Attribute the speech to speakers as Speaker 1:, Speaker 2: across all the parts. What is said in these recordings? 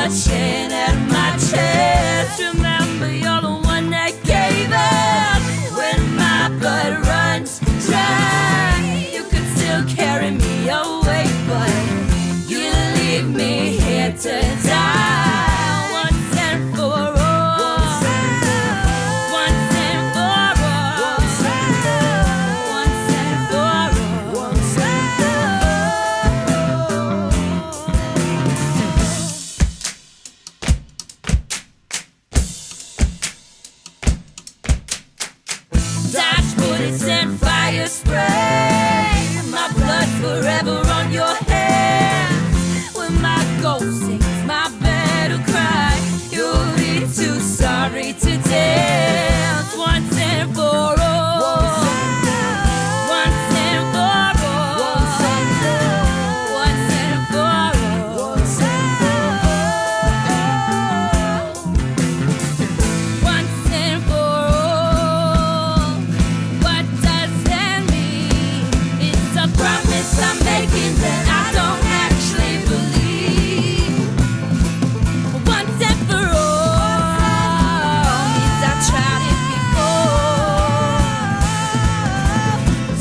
Speaker 1: clutching at my chest. Remember, you're the one that gave up when my blood runs dry. You could still carry me away, but you leave me here to die. Once and for all. Once and for all. Once and for all. Once and for all. Dodge bullets and fire spray. My blood forever on your hands. When my ghost sings my battle cry, you'll be too sorry to dance. Once and for all. Once and for all. Once and for all. Once and for all. Once and for all. What does that mean? It's a promise I'm making that I don't actually believe. Once and for all, means I tried it before.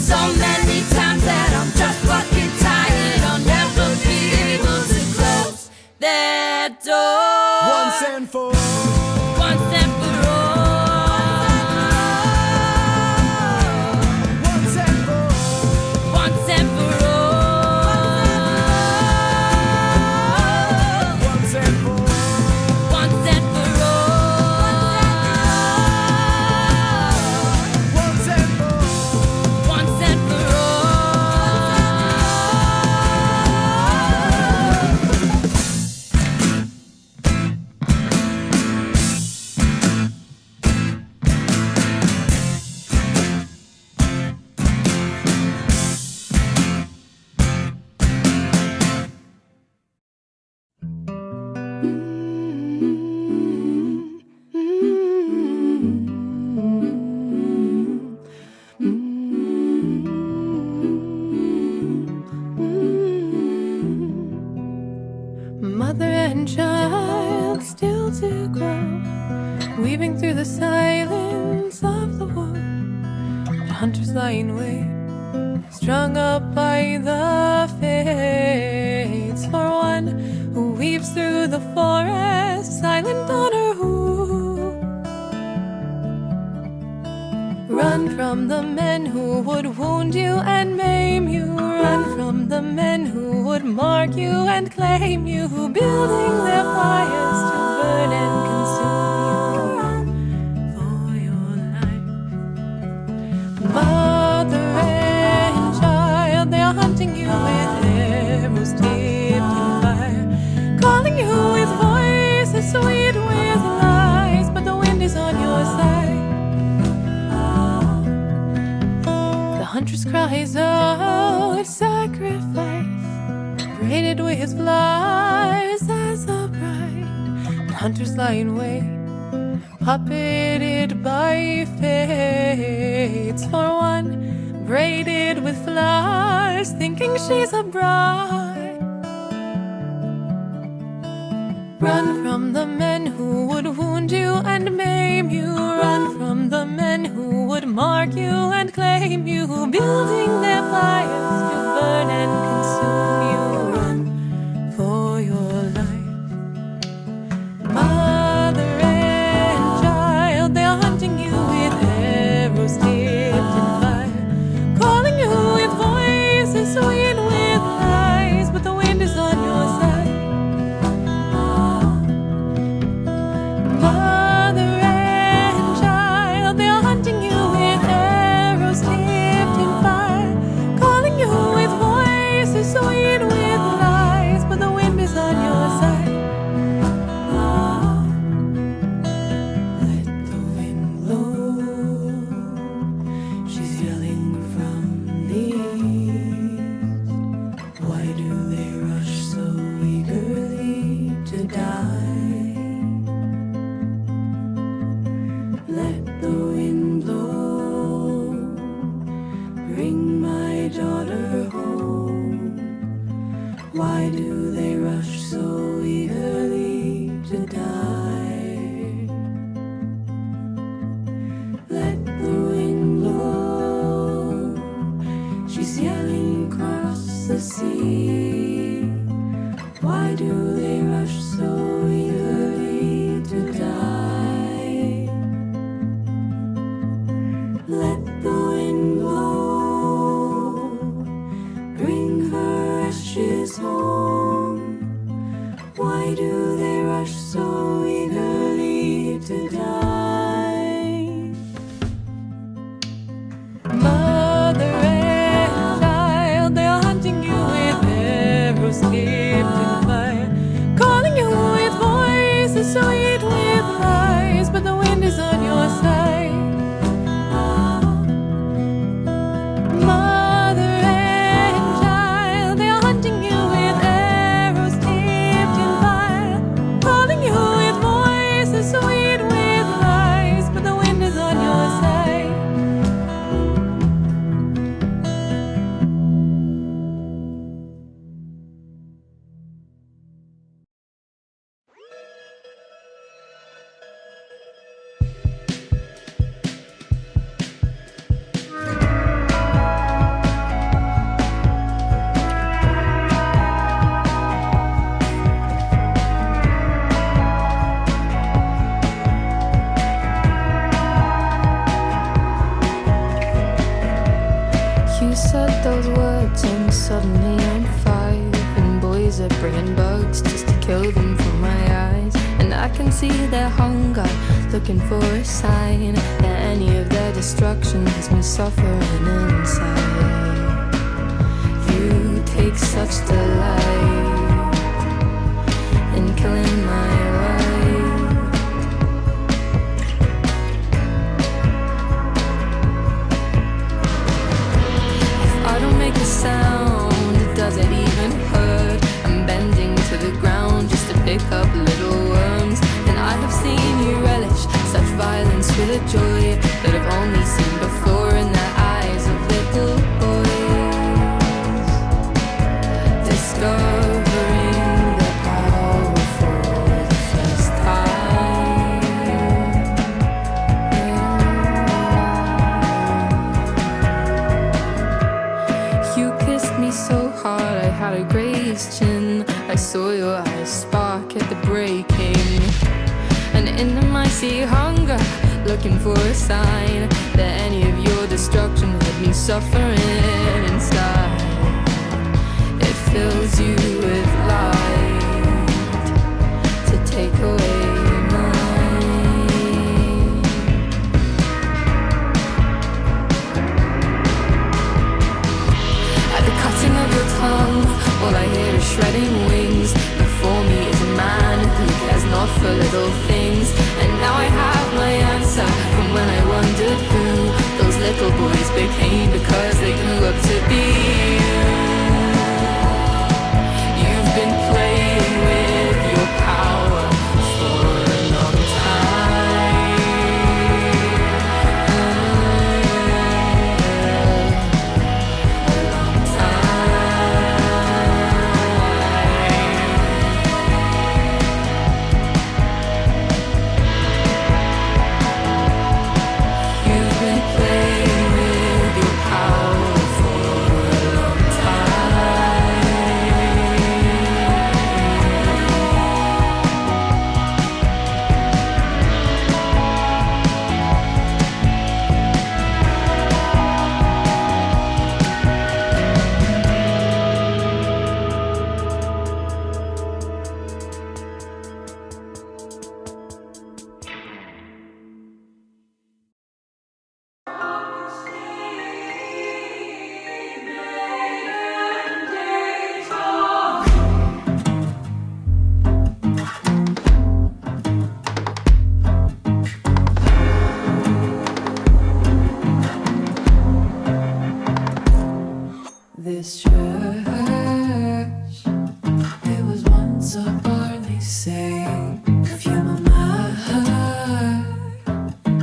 Speaker 1: So many times that I'm just fucking tired. I'll never be able to close that door.
Speaker 2: Once and for all.
Speaker 1: Once and for all.
Speaker 2: Once and for all.
Speaker 1: Once and for all.
Speaker 2: Once and for all.
Speaker 1: Once and for all.
Speaker 2: Once and for all.
Speaker 1: Once and for
Speaker 3: Mother and child still to grow, weaving through the silence of the wood. The hunters lie in wait, strung up by the fates, for one who weaves through the forest, silent on her hoof. Run from the men who would wound you and maim you. Run from the men who would mark you and claim you, building their fires to burn and consume you. Run for your life. Mother and child, they are hunting you with arrows tipped in fire, calling you with voices sweet with lies, but the wind is on your side. The huntress cries out sacrifice, braided with flowers as a bride. The hunters lie in wait, puppeted by fates, for one braided with flowers, thinking she's a bride. Run from the men who would wound you and maim you. Run from the men who would mark you and claim you, building their fires to burn and consume you. Run for your life. Mother and child, they are hunting you with arrows tipped in fire, calling you with voices sweet with lies, but the wind is on your side. Mother and child, they are hunting you with arrows tipped in fire, calling you with voices sweet with lies, but the wind is on your side. Let the wind blow, she's yelling from the east. Why do they rush so eagerly to die? Let the wind blow, bring my daughter home. Why do they rush so eagerly
Speaker 1: across the sea. Why do they rush so eagerly to die? Let the wind blow, bring her ashes home. Why do they rush so eagerly to die?
Speaker 3: Mother and child, they are hunting you with arrows tipped in fire, calling you with voices sweet with lies, but the wind is on your side. Mother and child, they are hunting you with arrows tipped in fire, calling you with voices sweet with lies, but the wind is on your side. You said those words and suddenly I'm 5, and boys are bringing bugs just to kill them from my eyes. And I can see their hunger, looking for a sign that any of their destruction has me suffering inside. You take such delight in killing my life. I don't make a sound, does it even hurt? I'm bending to the ground just to pick up little worms. And I have seen you relish such violence with a joy that I've only seen before in the eyes of little boys. Discovering the power for the first time. You kissed me so hard I had a grazed chin. I saw your eyes spark at the breaking, and in them I see hunger, looking for a sign that any of your destruction had me suffering inside. It fills you with light to take away mine. At the cutting of your tongue, all I hear is shredding wings. Before me is a man who cares not for little things. And now I have my answer from when I wondered who those little boys became because they grew up to be you. You've been playing with your power for a long time. A long time. You've been playing with your power for a long time. This church, it was once a bar, they say. Perfume on my heart,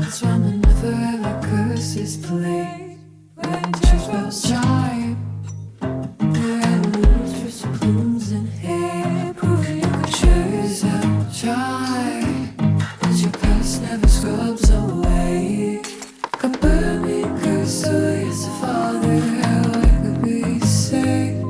Speaker 3: it's one that never ever curses play. When church bells chime, there are little twisted plumes in hair, proving you could choose out try, 'cause your past never scrubs away. Come burn me, curse, oh yes, Father, how I could be saved.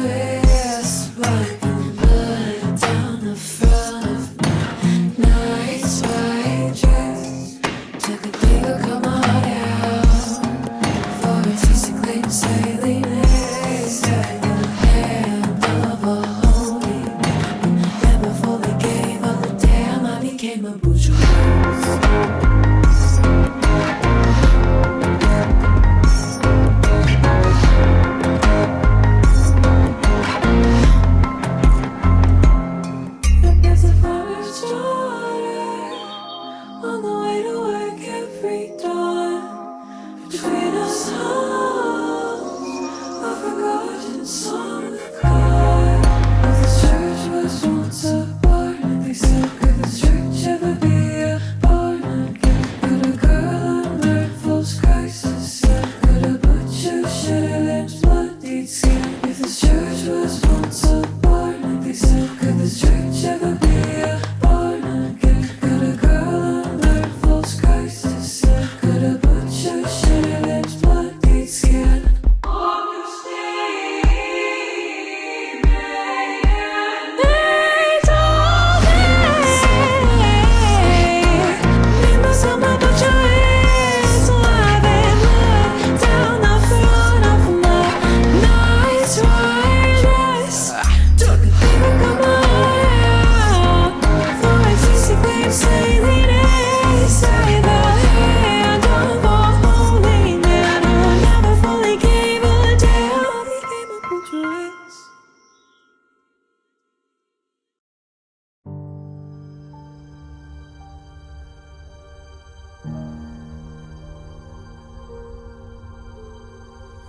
Speaker 3: ass wiping blood down the front of my nice white dress. Took a Cleo, cut my heart out for a tasty clean sailing inside the hand of a holy man. And before we gave up the dam, I became a bourgeois. On the way to work every dawn, between us halls, a forgotten song of God. If this church was once a barn, they said, could this church ever be a barn again? Could a girl unlearn false crisis? Could a butcher shed his bloodied skin? If this church was once a barn, they said, could this church ever be a barn again? Could a girl unlearn false crisis? Could a butcher shed his bloodied skin?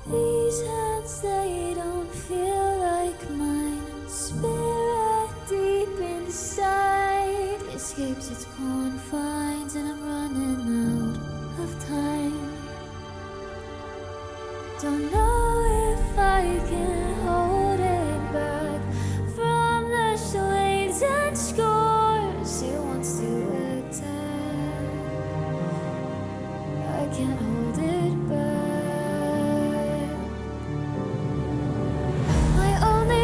Speaker 1: These hands, they don't feel like mine. Spirit deep inside escapes its confines, and I'm running out of time. Don't know if I can hold it back from the slaves and scores it wants to attack. I can't hold it back.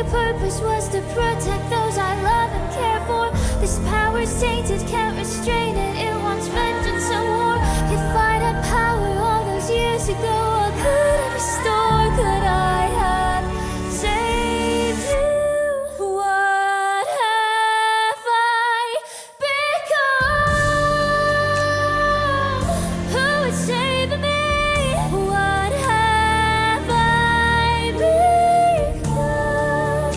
Speaker 1: Purpose was to protect those I love and care for. This power's tainted, can't restrain it. It wants vengeance and war. If I'd had power all those years ago, I could have restored. Could I have saved you? What have I become? Who would save me? What have I become?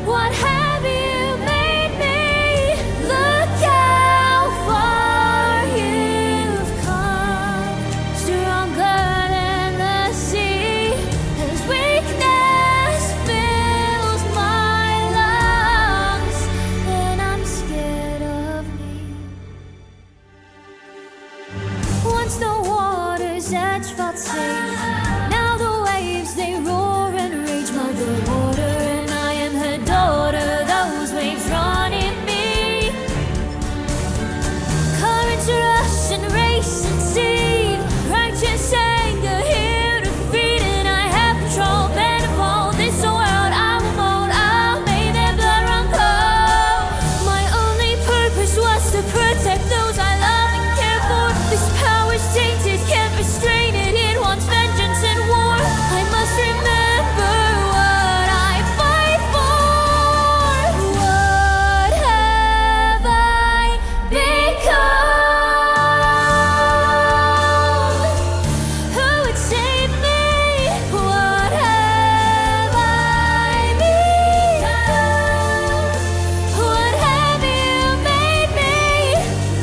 Speaker 1: What have you made me? Look how far you've come. Stronger than the sea, as weakness fills my lungs, and I'm scared of me. Once the water's edge felt safe, now the waves they roar and rage. Mother water, and I am her daughter. Those waves run in me. Currents rush and race and seed. Righteous anger here to feed, and I have control. Bend of all this world, I will mold. I'll make their blood run cold. My only purpose was to protect those I love and care for. This power's tainted, can't restrain it. It wants vengeance and war. I must remember what I fight for. What have I become? Who would save me? What have I become? What have you made me?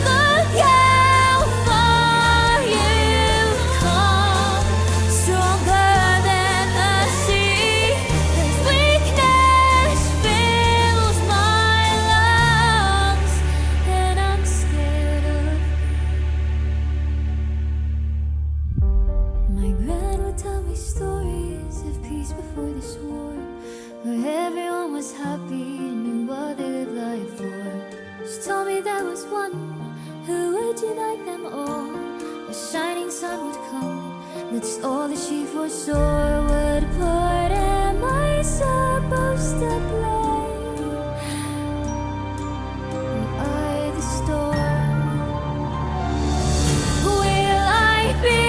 Speaker 1: Look how far you've come. Stronger than the sea, as weakness fills my lungs, and I'm scared of. My gran would tell me stories of peace before this war, where everyone was happy and knew what they lived life for. She told me there was one who would unite them all. A shining sun would come, that's all that she foresaw would put in my we supposed to play? Am I the storm? Will I be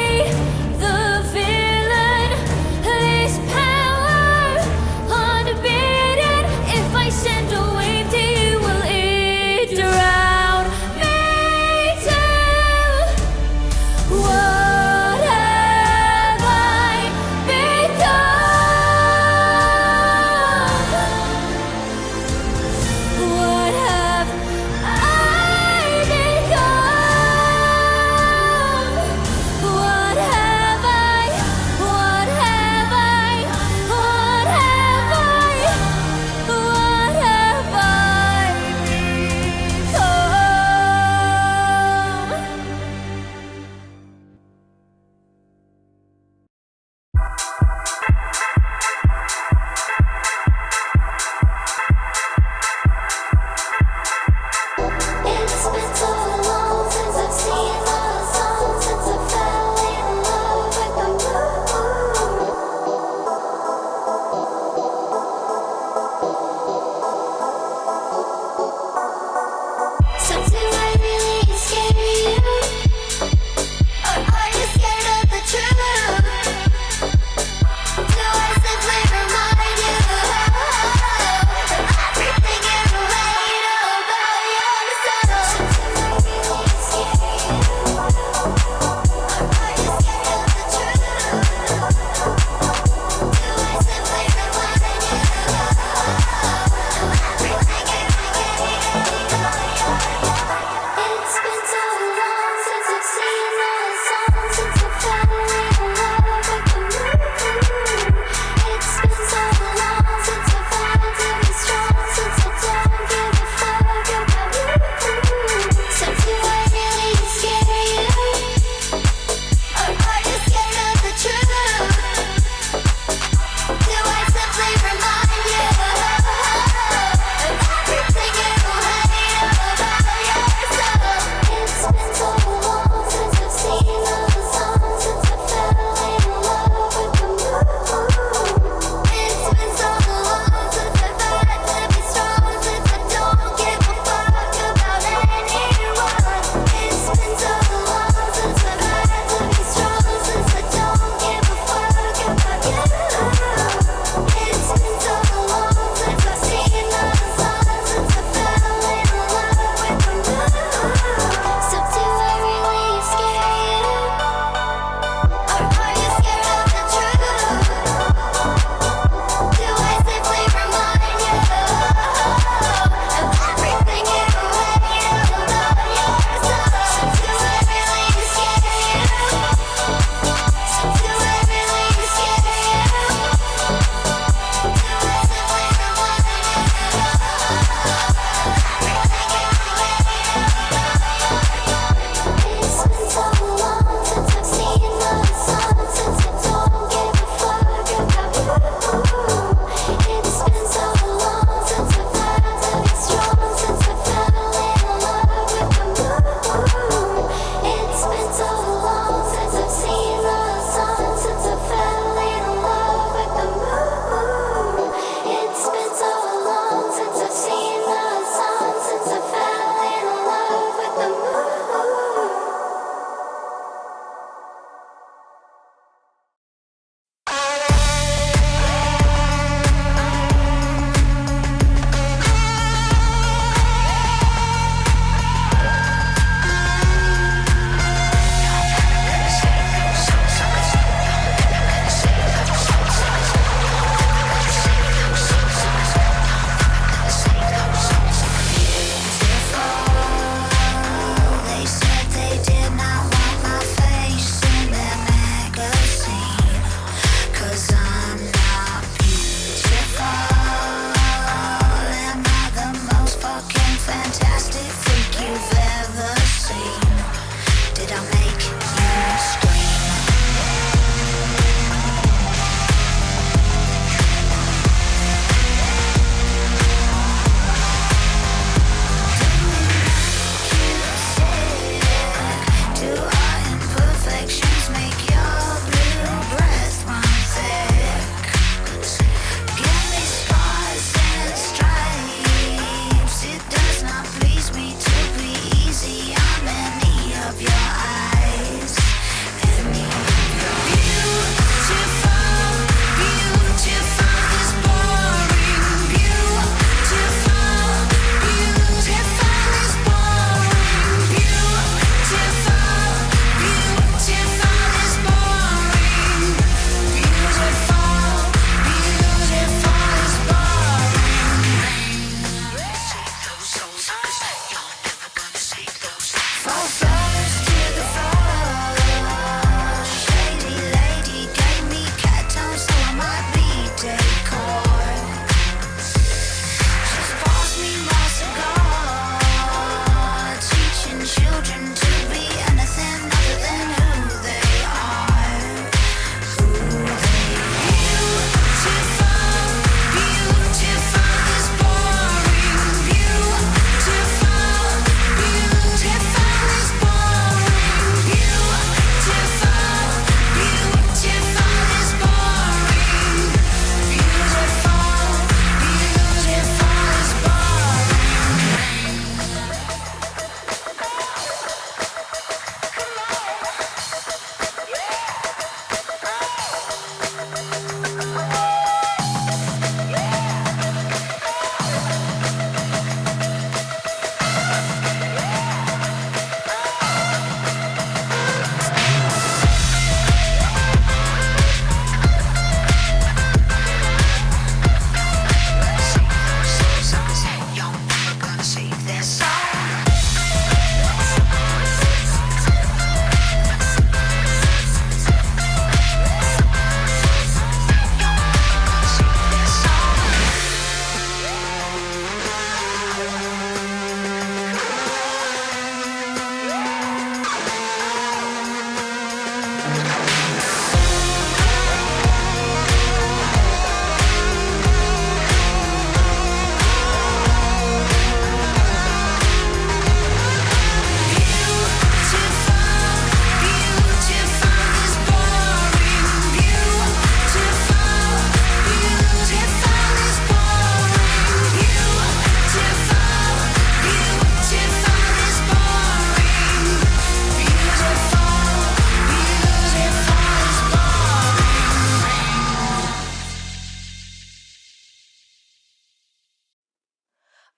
Speaker 1: the villain? This power unbeaten. If I send a wave to you, will it drown me too? What have I become?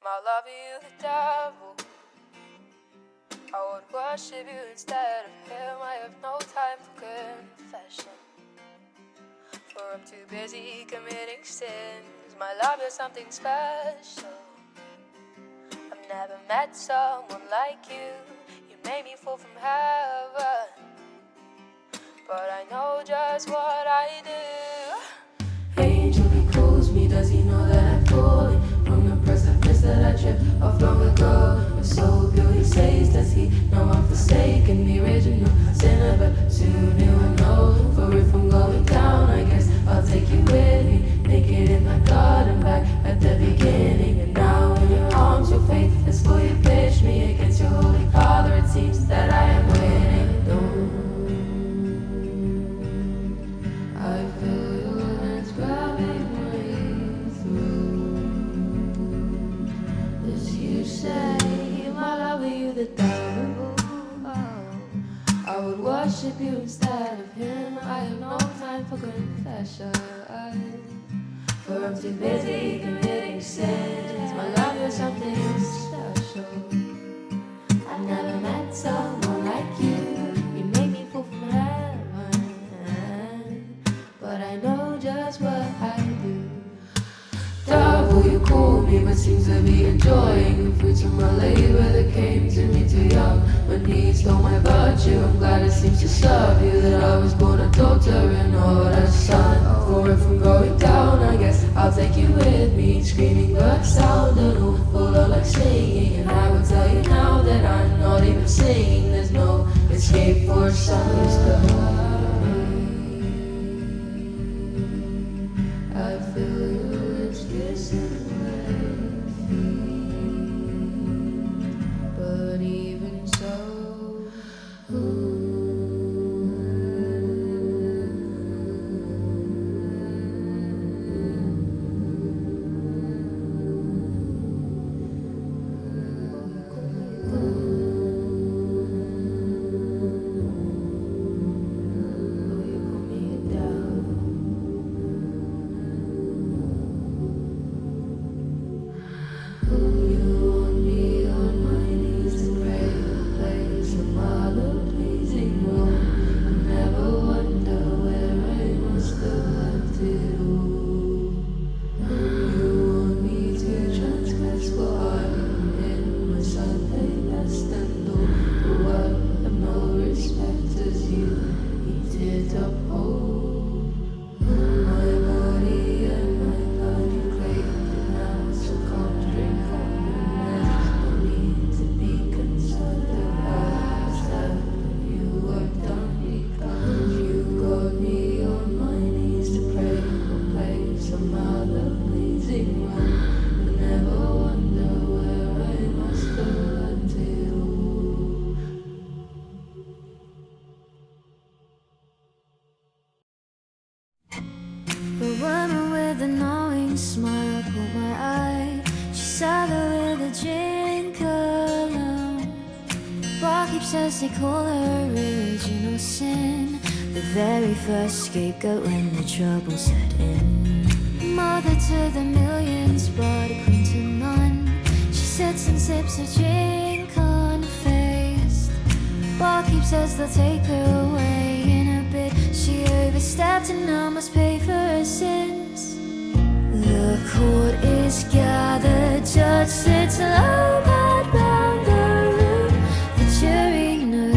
Speaker 3: My love, you the devil. I would worship you instead of him. I have no time for confession, for I'm too busy committing sins. My love is something special. I've never met someone like you. You made me fall from heaven, but I know just what I do. Angel, he calls me. Does he know that I'm falling from the precipice that I tripped off long ago? If so pure, he says, does he know I'm forsaken, the original sinner? But soon he will know. For if I'm going down, I guess I'll take you with me. Naked in my garden, back at the beginning. And now in your arms, your faith is for you pitch me against your holy father. It seems that I am winning. I feel your hands grabbing my throat as you say, my love, are you the devil? I would worship you instead of him. I have no time for confession, for I'm too busy committing sins. My love is something special. I've never met someone like you. You made me fall from heaven, but I know just what I do. Devil, you call me, but seems to be enjoying the fruits of my labor that came to me too young. When he stole my virtue, I'm glad it seems to serve you that I was born a daughter and not a son. For if I'm going down, I guess I'll take you with me. Screaming bird sound and all full of like singing. And I will tell you now that I'm not even singing. There's no escape for a son who's the I feel your lips kissing my feet, but even so,
Speaker 4: The woman with the knowing smile caught my eye. She sat there with a drink alone. Barkeep says they call her original sin, the very first scapegoat when the trouble set in. Mother to the millions, but a queen to none. She sits and sips her drink unfazed. Barkeep says they'll take her away in a bit. She overstepped and now must pay for her sins. The court is gathered, judge sits low, but round the room the jury know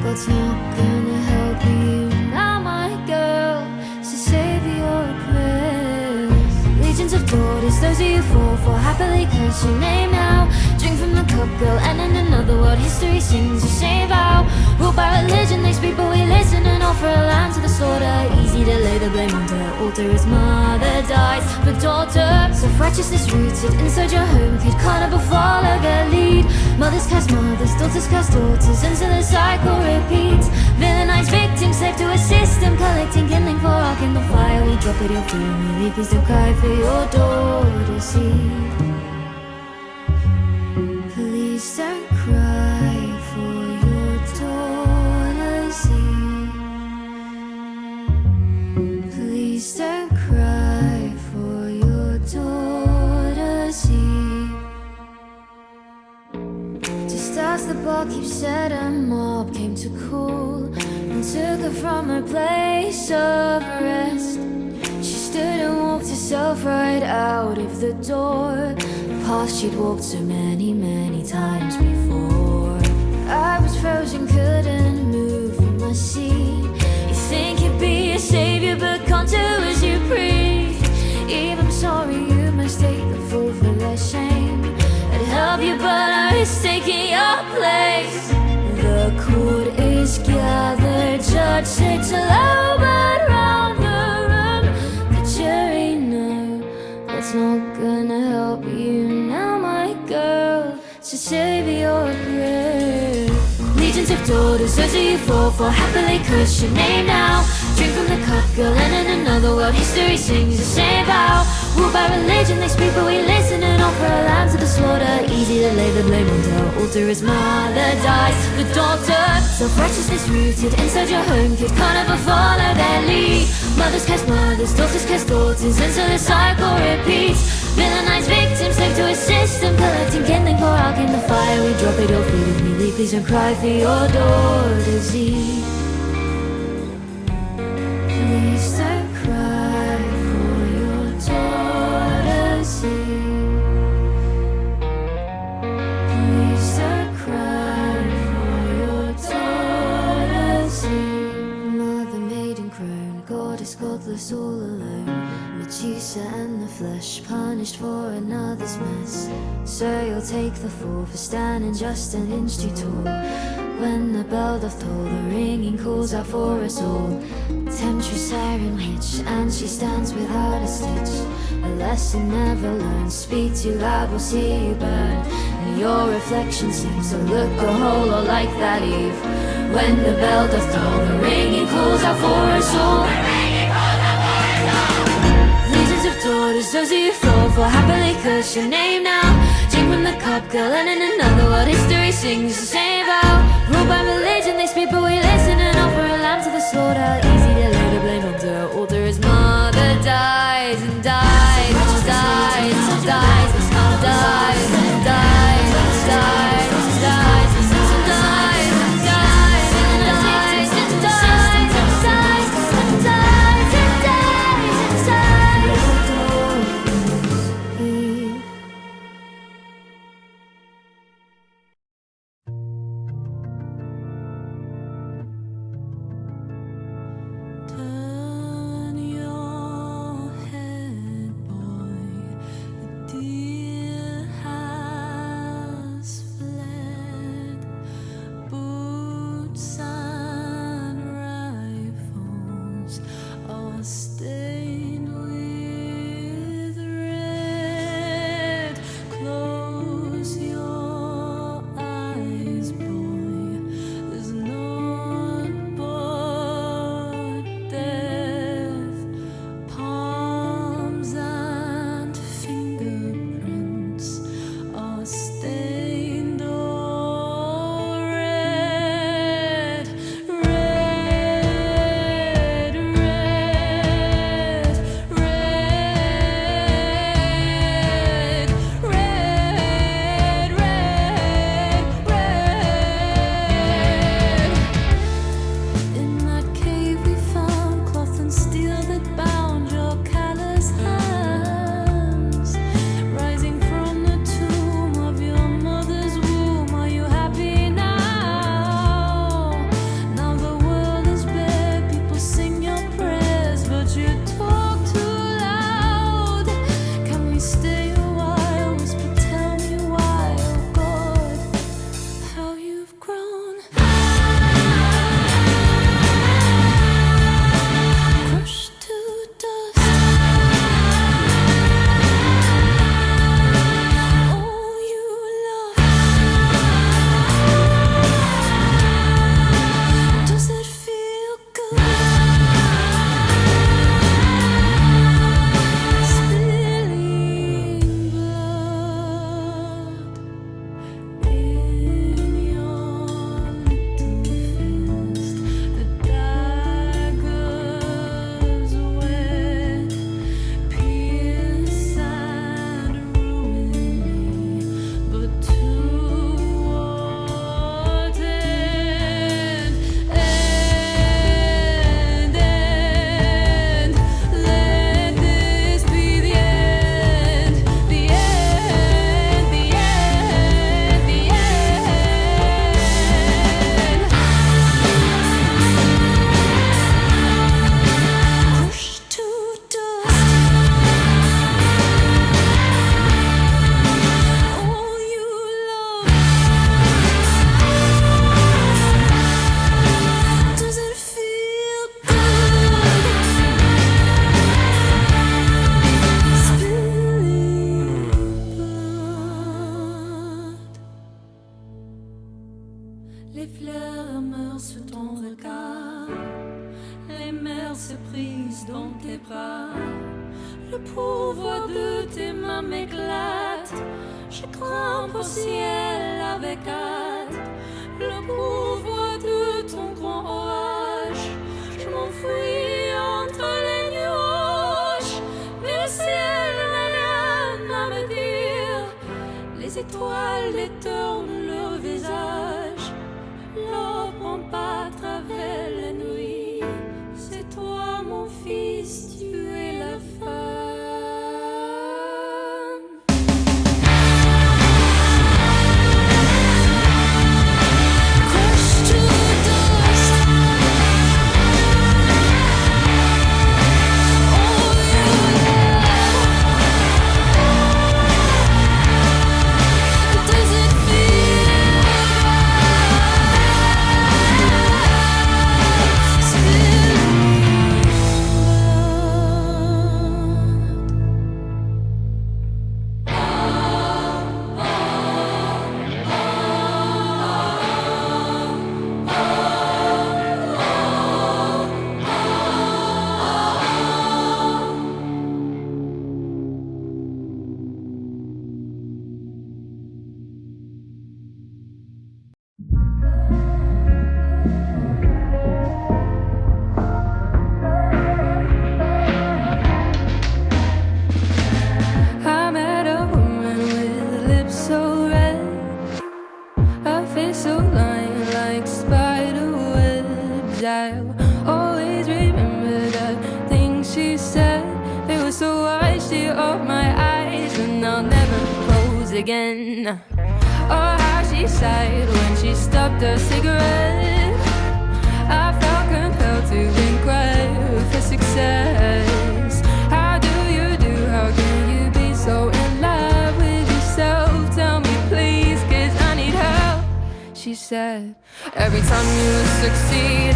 Speaker 4: God's not gonna help you now, my girl, so save your prayers. Legions of daughters, those of you fall for, happily curse your name now. Drink from the cup, girl, and in another world history sings your same vow. Ruled by religion, they speak but we listen and offer a lamb to the slaughter. Easy to lay the blame on her altar. His mother dies for daughter. Self-righteousness rooted inside your home. Could carnival follow their lead? Mothers cast mothers, daughters cast daughters, until the cycle repeats. Villainized victims, slave to a system, collecting kindling for our kindle fire. We drop at your feet and we leave. Please don't cry for your daughter, see. Please don't cry for your daughter, see. Please don't cry for your daughter, see. barkeep said a mob came to call and took her from her place of rest. She stood and walked herself right out of the door, past she'd walked so many, many times before. I was frozen, couldn't move from my seat. You think you'd be a savior, but can't do as you preach. Eve, I'm sorry, you must take the fall for their shame. I'd help you, but I was taking your place. The court is gathered, judge sits low, but round the room the jury know that's not gonna help you now, my girl. So save your grave. Legions of daughters, those are you fall for. Happily curse your name now. Drink from the cup, girl, and in another world history sings the same vow. Ruled by religion, they speak, but we listen and offer a lamb to the slaughter. Easy to lay the blame on her altar as mother dies. The daughter, self-righteousness rooted inside your home, kid can't ever follow their lead. Mothers curse mothers, daughters curse daughters, and so the cycle repeats. Villainized victims, slave to a system, collecting kindling for our in the fire. We drop it all, feed of me, leave. Please don't cry for your daughter's Eve. Please don't cry for your daughter's Eve. Please don't cry for your daughter's Eve. Mother, maiden, crone, goddess, godless, all alone. Medusa and the flesh, punished for another's mess. So you'll take the fall for standing just an inch too tall. When the bell doth toll, the ringing calls out for us all. Temptress siren witch, and she stands without a stitch. A lesson never learned, speak too loud, we'll see you burn. And your reflection seems to look a whole lot like that Eve. When the bell doth toll, the ringing calls out for us all. Legions of daughters, those of you fall for. Happily curse your name now. Drink from the cup, girl, and in another world history sings the same vow. Ruled by religion, they speak, but we listen and offer a lamb to the slaughter. Easy to lay the blame onto her altar as mother dies and dies and dies and dies and dies and dies and dies and dies and dies and dies and dies and dies and dies and dies and dies and dies.
Speaker 1: cœur m'éclate. Je grimpe au ciel avec hâte, le pouvoir de ton grand orage. Je m'enfuis entre les nuages, mais le ciel n'a rien à me dire. Les étoiles détournent leur visage, l'ombre pas à travers la nuit. C'est toi mon fils, tu es la femme. I met a woman with lips so red, her face so lined like spider webs. I'll always remember the things she said. They were so wide, she opened my eyes, and I'll never close again. Or how she sighed when she stopped her cigarette. I felt compelled to inquire for success. How do you do? How can you be so in love with yourself? Tell me please, 'cause I need help. She said, every time you succeed,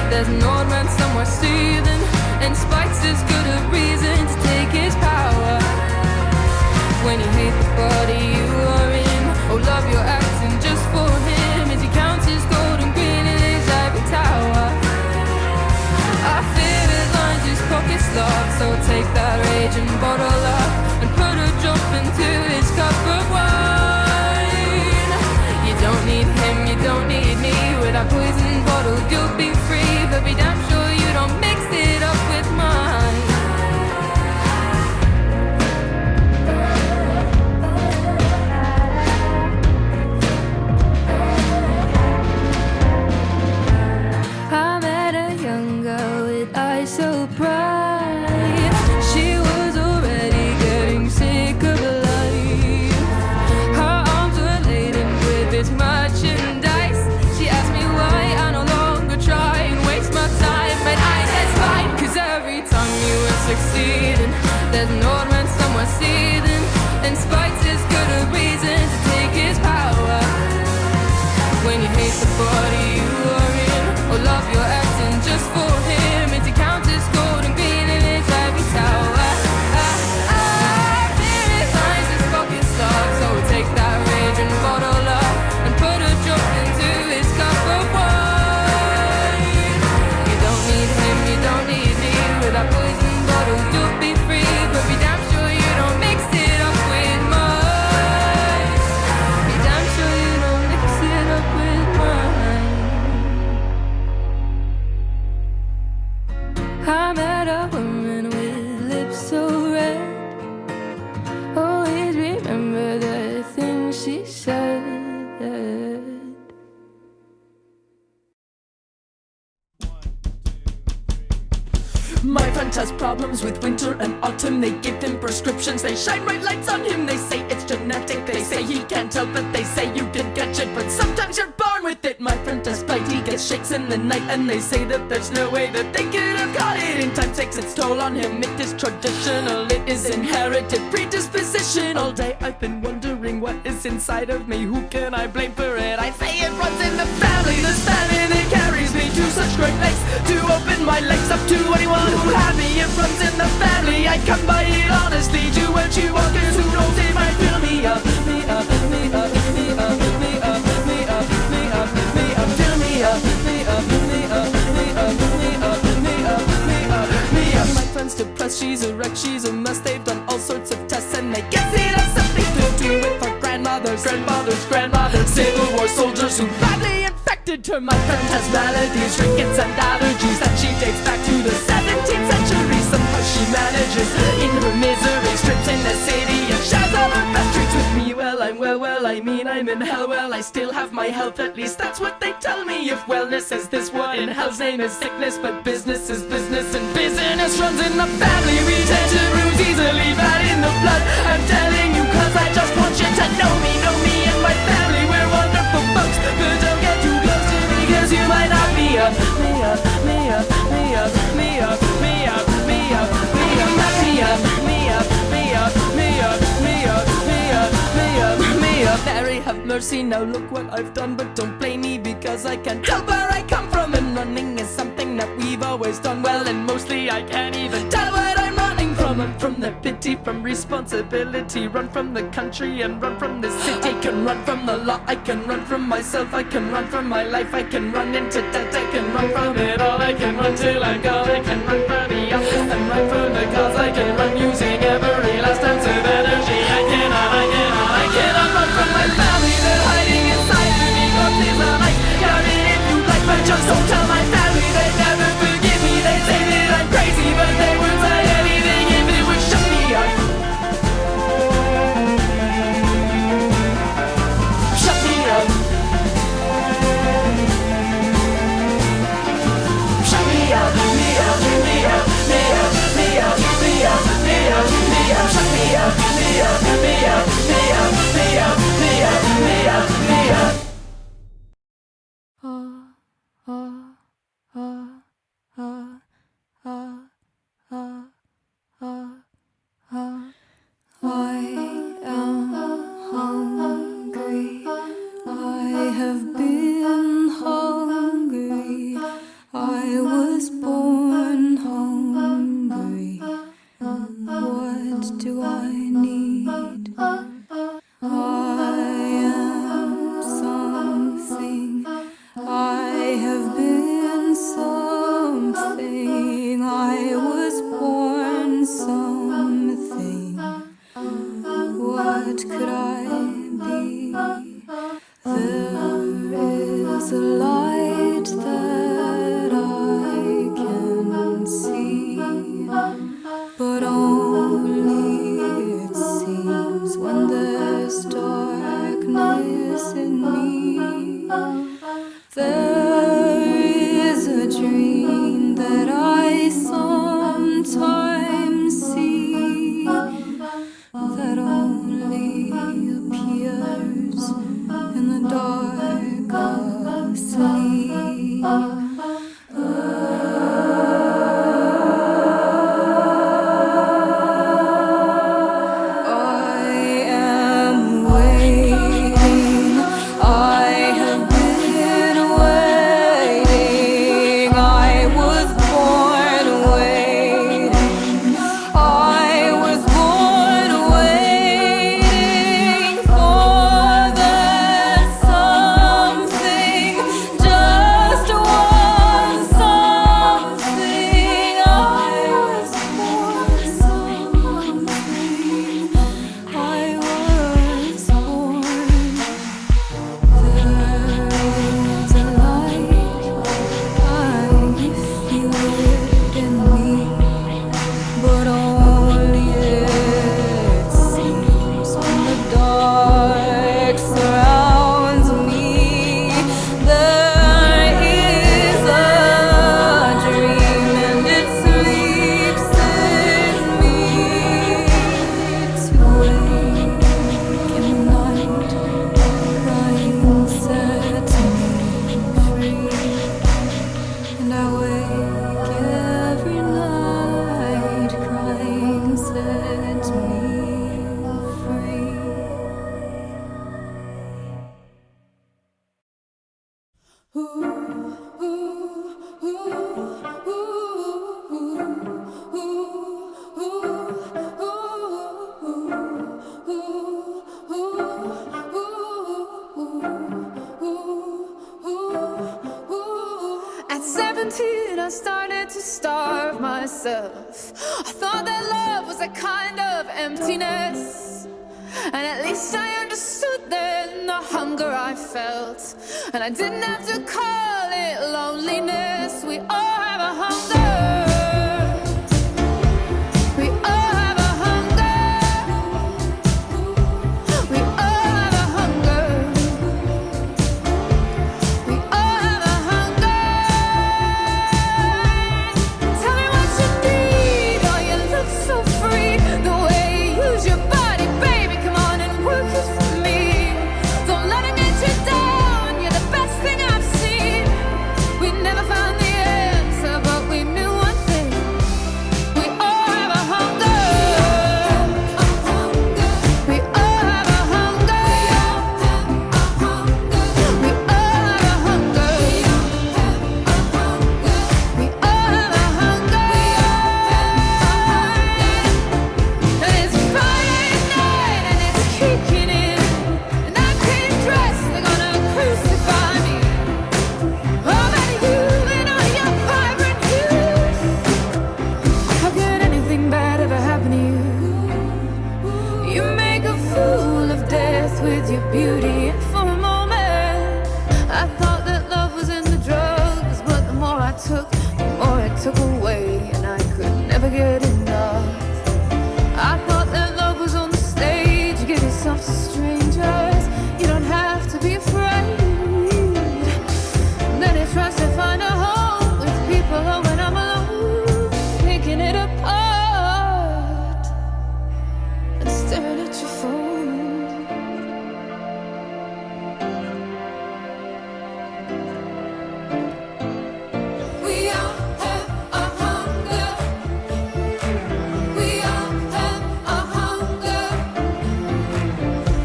Speaker 1: there's an old man somewhere seething, and spite's as good a reason to take his power. When you hate the body you are in, oh love you're acting just for him, as he counts his gold and green in his ivory tower. I fear his lines, his pockets locked, so take that rage and bottle up and put a drop into his cup of wine. You don't need him, you don't need me. With that poison bottle you'll be free, but be damn sure you don't mix it up with mine. I met a young girl with eyes so bright. She was already getting sick of life. Her arms were laden with this merchandise. She asked me why I no longer try and waste my time, but I said fine, 'cause every time you are succeeding, there's an old man somewhere seething, and spite's as good a reason to take his power. When you hate the body you are in, or love you're acting just for him, and to count his gold and green in his ivory tower. Fear his eyes, his pockets locked, so take that rage and bottle up and put a drop into his cup of wine. You don't need him, you don't need me. With that poison bottle you'll be free, but be damn sure you don't mix it up with mine. Be damn sure you don't mix it up with mine. I met a woman with lips so red. Always remember the things she said.
Speaker 5: My friend has problems with winter and autumn. They give him prescriptions, they shine bright lights on him. They say it's genetic, they say he can't help it. They say you did catch it, but sometimes you're born with it. My friend has blight, he gets shakes in the night, and they say that there's no way that they could have got it. In time takes its toll on him, it is traditional, it is inherited predisposition. All day I've been wondering what is inside of me, who can I blame for it? I say it runs in the family, this family that carries me to such great lengths to open my legs up to anyone who had me. It runs in the family, I come by it honestly. To when you walkers who don't, they might fill me up, me up, me up, me up, me up, me up, me up, me up, fill me up, me up, me up, me up, me up, me up, me up, me up. My friend's depressed, she's a wreck, she's a mess. They've done all sorts of tests and they guess fathers, grandfathers, grandmothers, Civil War soldiers who badly infected her. My friend has maladies, rickets and allergies, and she dates back to the 17th century. Somehow she manages in her misery, strips in the city and shares all her best treats with me. Well, I'm well, I mean I'm in hell. Well, I still have my health, at least that's what they tell me. If wellness is this, what in hell's name is sickness? But business is business, and business runs in the family. We tend to bruise easily, bad in the blood. I'm telling you cause I just want you to know me and my family. We're wonderful folks, but don't get too close to me, cause you might not be up, me up, me up, me up, me up, me up, me up, me up, me up, me up, me up, me up, me up, me up, me up, me up. Mary have mercy, now look what I've done, but don't blame me because I can't tell where I come from. And running is something that we've always done well, and mostly I can't even tell what I'm running from. I'm from the pity, from responsibility, run from the country and run from the city. I can run from the law, I can run from myself, I can run from my life, I can run into debt, I can run from it all, I can run till I'm gone, I can run for the office and run for the cause, I can run using every last ounce of energy. I cannot run from my family, they're hiding inside of me. God please not like, count it if you like, but just don't tell my family. They never forgive me, they say that I'm crazy, but they won't say anything if it would shut me up. Shut me up. Shut me up, me up, me up, me up, me up, me up, me up, me up. Shut me up, me up, me up, me up, me up, me up, me up, me up.
Speaker 3: I am hungry. I have been hungry. I was born hungry. What do I need? I am something. I have been something. I was born something. What could I be? There is a light that I can see, but only it seems when there's darkness in me. There is a dream that I sometimes see that only appears in the dark of sleep. I am waiting. I have been waiting. I was born waiting. I was born waiting for that something, just one something. I was born something. I was born. There's a light, I feel it in me, but only it seems when the dark surrounds me. There is a dream and it sleeps in me to wake in the night, crying sets me free. And I wake every night crying sets me free. At 17, I started to starve myself. I thought that love was a kind of emptiness, and at least I understood than the hunger I felt. And I didn't have to call it loneliness. We all have a hunger. We all have a hunger. We all have a hunger. We all have a hunger. Tell me what you need. Oh, you look so free. The way you use your body, baby. Come on and work it for me. Don't let it get you down. You're the best thing I've seen. We never found the answer, but we knew one thing. We all have a hunger. We all have a hunger. We all have a hunger. We all have a hunger. And it's Friday night and it's kicking in. And I can't dress, they're gonna crucify me. Oh, but you and all your vibrant youth. How could anything bad ever happen to you? You make a fool of death with your beauty. And for a moment, I thought that love was in the drugs. But the more I took, the more it took away. And I could never get enough. I thought that love was on the stage. You give yourself to strangers. You don't have to be afraid. Then it tries to find a home with people. Oh, when I'm alone, picking it apart and staring at your phone. We all have a hunger. We all have a hunger.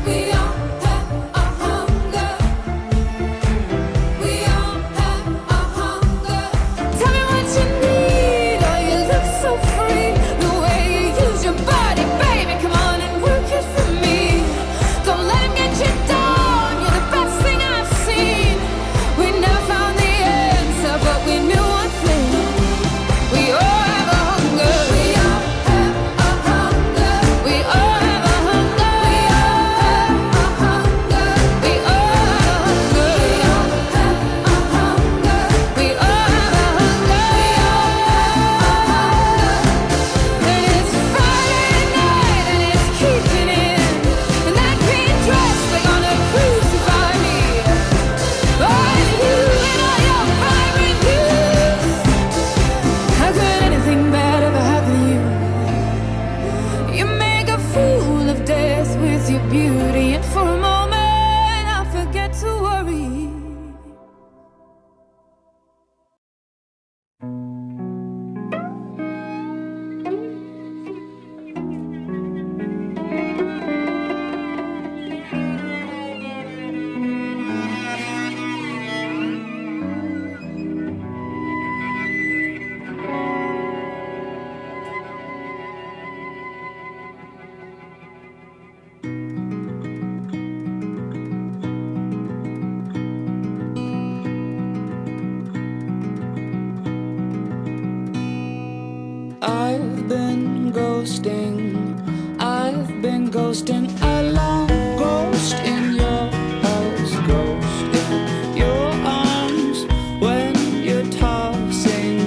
Speaker 3: We all have a hunger. We all have a hunger. Tell me what you need. Oh, you look so free. The way you use your body, baby. Come on and work it for me. Don't let him get you down. You're the best thing I've seen. We never found the answer, but we knew one thing. We all have a hunger. We all have a hunger. We all have a hunger. We all have a hunger. We all have a hunger. And it's Friday night and it's kicking in. And that green dress, they're gonna crucify me. Oh, and you and all your vibrant youth. How could anything bad ever happen to you? You make a fool of death with your beauty. And for a moment, I forget to worry.
Speaker 6: I've been ghosting. I've been ghosting alone. Ghost in your house, ghost in your arms. When you're tossing,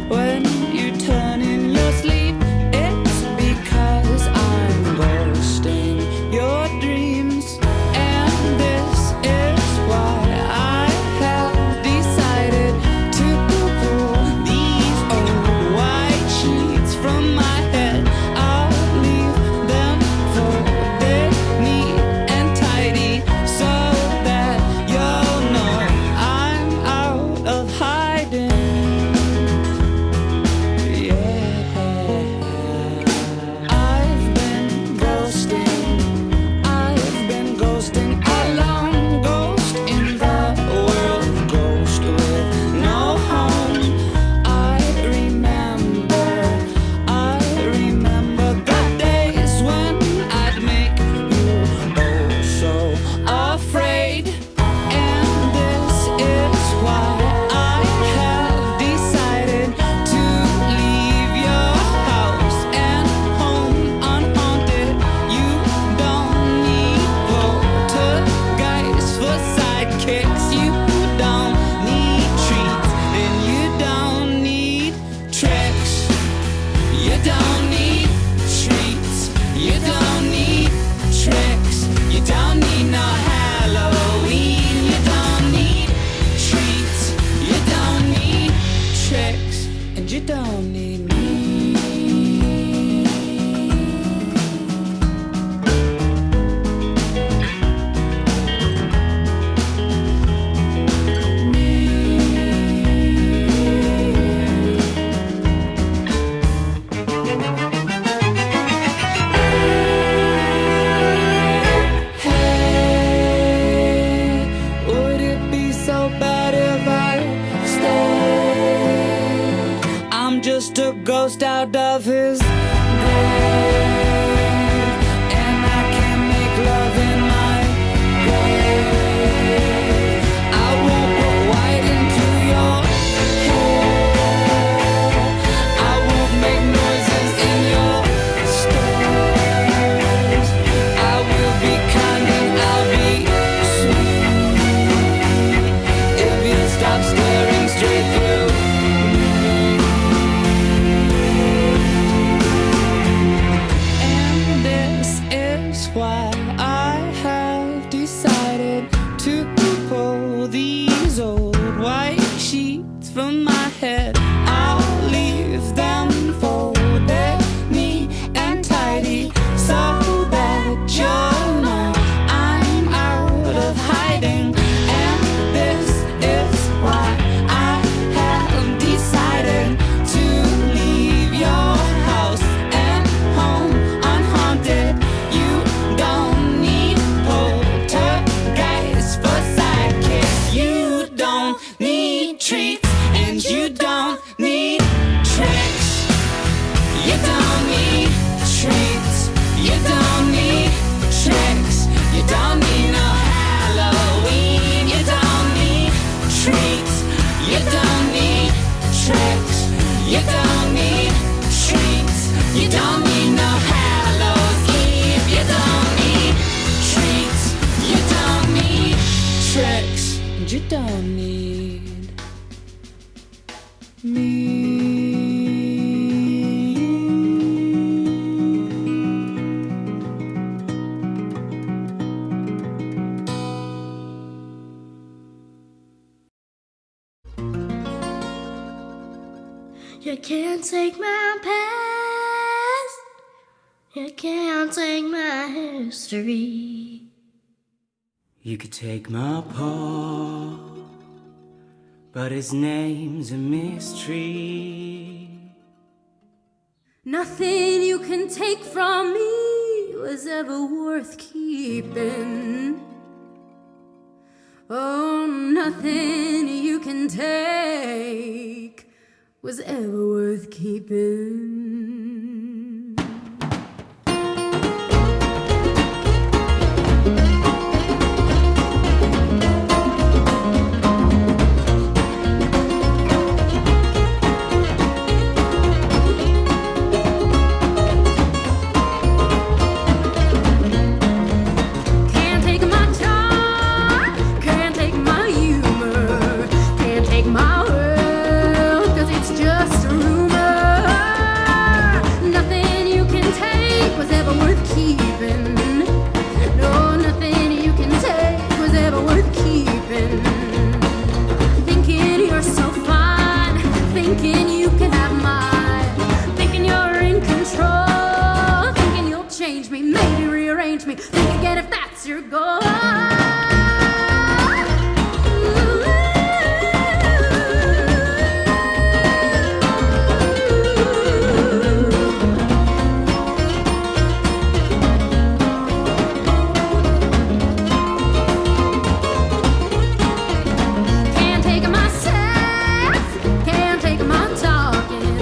Speaker 6: when you turn in your sleep, it's because I'm ghosting your dreams. And this is why I have decided to pull these old white sheets from my head. I'll leave them for you don't need me.
Speaker 4: You can't take my past. You can't take my history.
Speaker 7: You could take my paw, but his name's a mystery.
Speaker 1: Nothing you can take from me was ever worth keeping. Oh, nothing you can take was ever worth keeping. Can't take my charm, can't take my humor, can't take my world, 'cause it's just a rumor. Nothing you can take was ever worth keeping. No, nothing you can take was ever worth keeping. Thinking you're so fine, thinking you can have mine, thinking you're in control, thinking you'll change me, maybe rearrange me. Think again if that's your goal. Can't take myself, can't take my talking.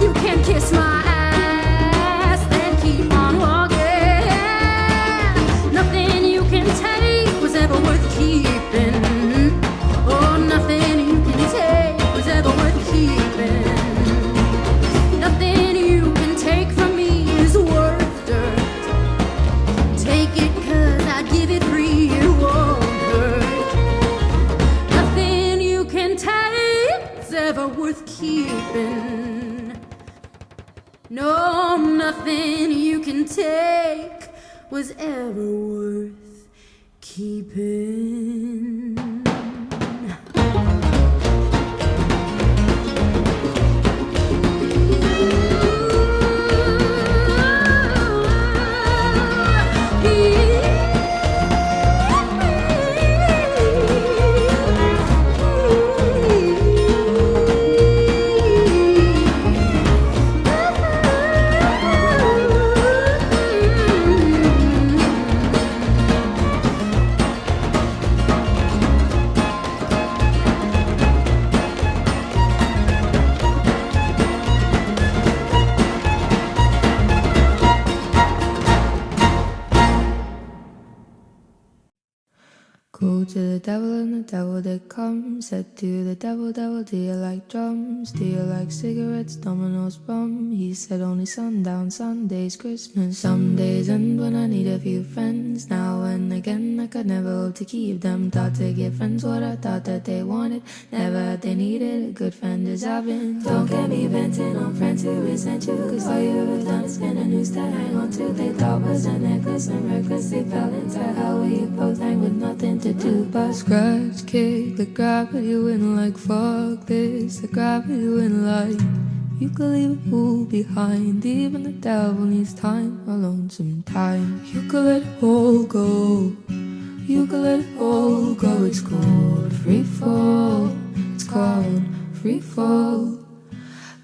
Speaker 1: You can't kiss my ass, then keep on walking. Nothing you can take was ever worth keeping. Oh, nothing you can take was ever worth keeping. Nothing you can take from me is worth dirt. Take it 'cause I give it free, it won't hurt. Nothing you can take is ever worth keeping. No, nothing you can take was ever worth keeping.
Speaker 3: Go to the devil and the devil did come. Said to the devil, devil, do you like drums? Do you like cigarettes, dominoes, rum? He said only sundown, Sunday's Christmas. Some days end when I need a few friends. Now and again I could never hope to keep them. Thought to give friends what I thought that they wanted. Never had they needed a good friend as I've been. Don't get me venting on friends who resent you, 'cause all you ever done is spin a noose to hang on to. They thought was a necklace and reckless. They fell into hell where you both hang with nothing to do but scratch, kick, the gravity win like fuck this. The gravity win like you could leave it all behind. Even the devil needs time alone sometimes. You could let it all go. You could let it all go. It's called free fall. It's called free fall.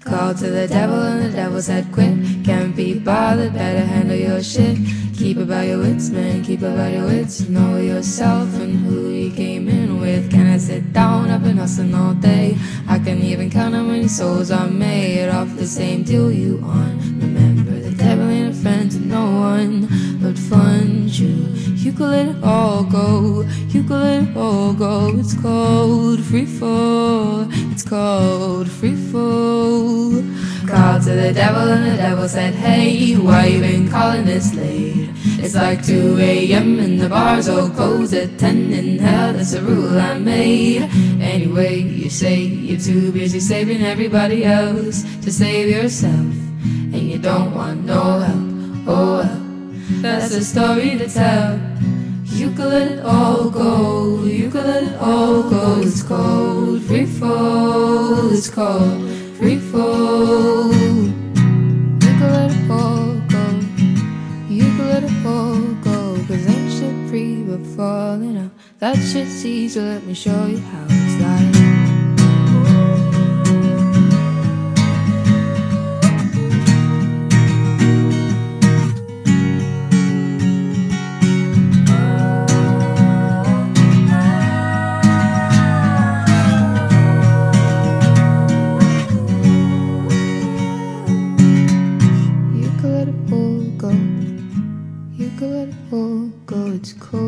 Speaker 3: Called to the devil and the devil said quit. Can't be bothered, better handle your shit. Keep about your wits, man, keep about your wits. Know yourself and who you came in with. Can I sit down? I've been hustling all day. I can even count how many souls I made off the same deal you on. Remember, the devil ain't a friend to no one but fun you. You could let it all go. You could let it all go. It's called free fall. It's called free fall. Called to the devil and the devil said, hey, why you been calling this late?
Speaker 6: It's like 2 a.m. and the bars all close at 10 in hell. That's a rule I made. Anyway, you say you're too busy saving everybody else to save yourself, and you don't want no help. Oh well, that's a story to tell. You can let it all go, you can let it all go. It's called free fall, it's called free fall.
Speaker 3: You can let it all go, you can let it all go. Cause ain't shit free but falling out. That shit's easy, let me show you how it's like. You can let it all go, it's cold.